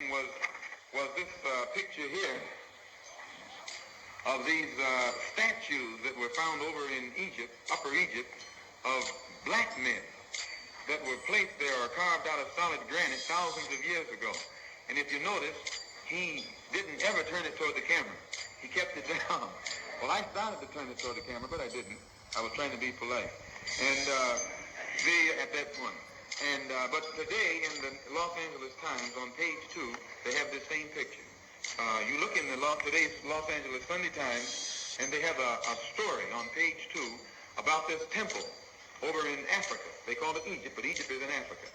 was this picture here of these statues that were found over in Egypt, Upper Egypt, of black men that were placed there or carved out of solid granite thousands of years ago. And if you notice, he didn't ever turn it toward the camera. He kept it down. Well, I started to turn it toward the camera, but I didn't. I was trying to be polite. And at that point. And but today in the Los Angeles Times on page 2, they have this same picture. You look in today's Los Angeles Sunday Times, and they have a story on page 2 about this temple over in Africa. They call it Egypt, but Egypt is in Africa.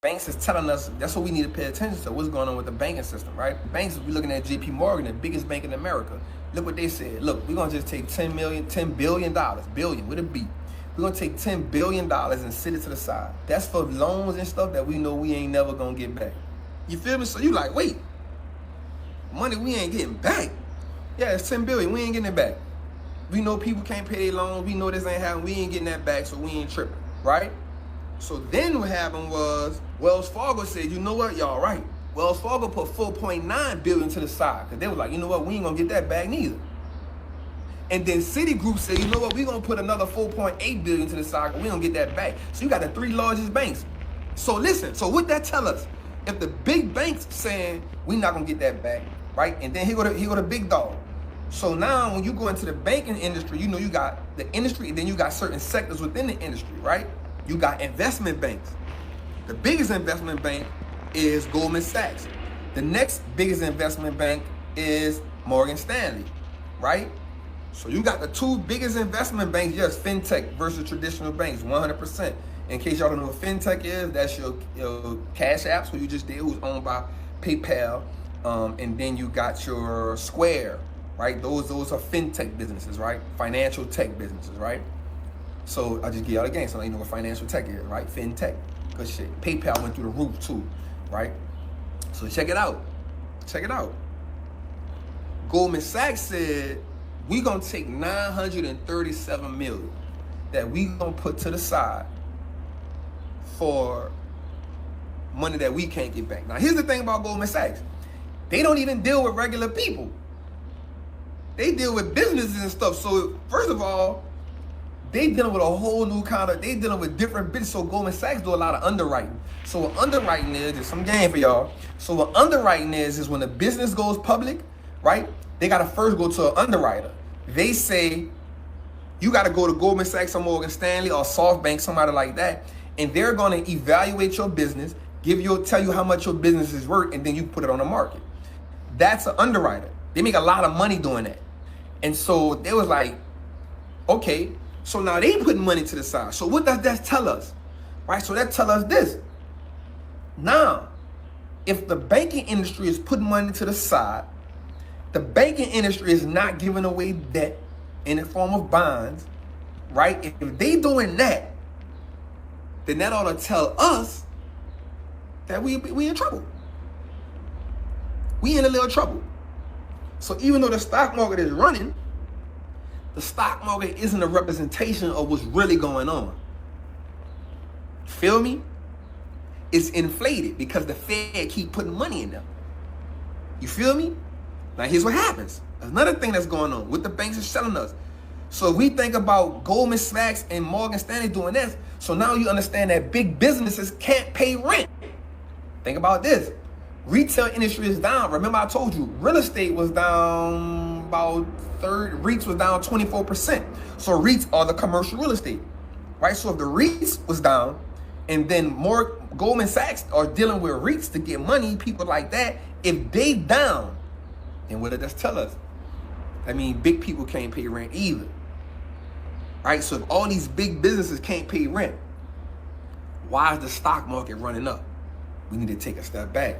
Banks is telling us that's what we need to pay attention to, what's going on with the banking system, right? Banks, we're looking at JP Morgan, the biggest bank in America. Look what they said. Look, we're going to just take $10 billion, billion with a B. We're going to take $10 billion and sit it to the side. That's for loans and stuff that we know we ain't never going to get back. You feel me? So you like, wait, money we ain't getting back. Yeah, it's $10 billion. We ain't getting it back. We know people can't pay their loans. We know this ain't happening. We ain't getting that back, so we ain't tripping, right? So then what happened was Wells Fargo said, you know what, y'all right. Wells Fargo put $4.9 billion to the side because they were like, you know what, we ain't going to get that back neither. And then Citigroup said, you know what, we're going to put another $4.8 billion to the side because we don't get that back. So you got the 3 largest banks. So listen, so what that tell us? If the big banks saying we're not going to get that back, right? And then here go the big dog. So now when you go into the banking industry, you know you got the industry and then you got certain sectors within the industry, right? You got investment banks. The biggest investment bank is Goldman Sachs. The next biggest investment bank is Morgan Stanley, right? So you got the 2 biggest investment banks, yes, fintech versus traditional banks, 100%. In case y'all don't know what fintech is, that's your Cash Apps, who you just did, who's owned by PayPal, and then you got your Square, right? Those are fintech businesses, right? Financial tech businesses, right? So I just give y'all the game, so now you know what financial tech is, right? FinTech, good shit. PayPal went through the roof too, right? So check it out. Check it out. Goldman Sachs said, we gonna take $937 million that we gonna put to the side for money that we can't get back. Now here's the thing about Goldman Sachs. They don't even deal with regular people. They deal with businesses and stuff. So first of all, they dealing with a whole new kind of, they dealing with different business. So Goldman Sachs do a lot of underwriting. So what underwriting is some game for y'all. So what underwriting is when a business goes public, right? They got to first go to an underwriter. They say, you got to go to Goldman Sachs or Morgan Stanley or SoftBank, somebody like that. And they're going to evaluate your business, tell you how much your business is worth, and then you put it on the market. That's an underwriter. They make a lot of money doing that. And so they was like, okay, so now they putting money to the side. So what does that tell us? Right? So that tell us this. Now, if the banking industry is putting money to the side, the banking industry is not giving away debt in the form of bonds, right? If they doing that, then that ought to tell us that we in trouble. We in a little trouble. So even though the stock market is running, the stock market isn't a representation of what's really going on. Feel me? It's inflated because the Fed keep putting money in them. You feel me? Now here's what happens. There's another thing that's going on. What the banks are selling us. So if we think about Goldman Sachs and Morgan Stanley doing this, so now you understand that big businesses can't pay rent. Think about this. Retail industry is down. Remember I told you, real estate was down about REITs was down 24%. So REITs are the commercial real estate, right? So if the REITs was down, and then more Goldman Sachs are dealing with REITs to get money, people like that, if they down, then what does that tell us? I mean, big people can't pay rent either, right? So if all these big businesses can't pay rent, why is the stock market running up? We need to take a step back.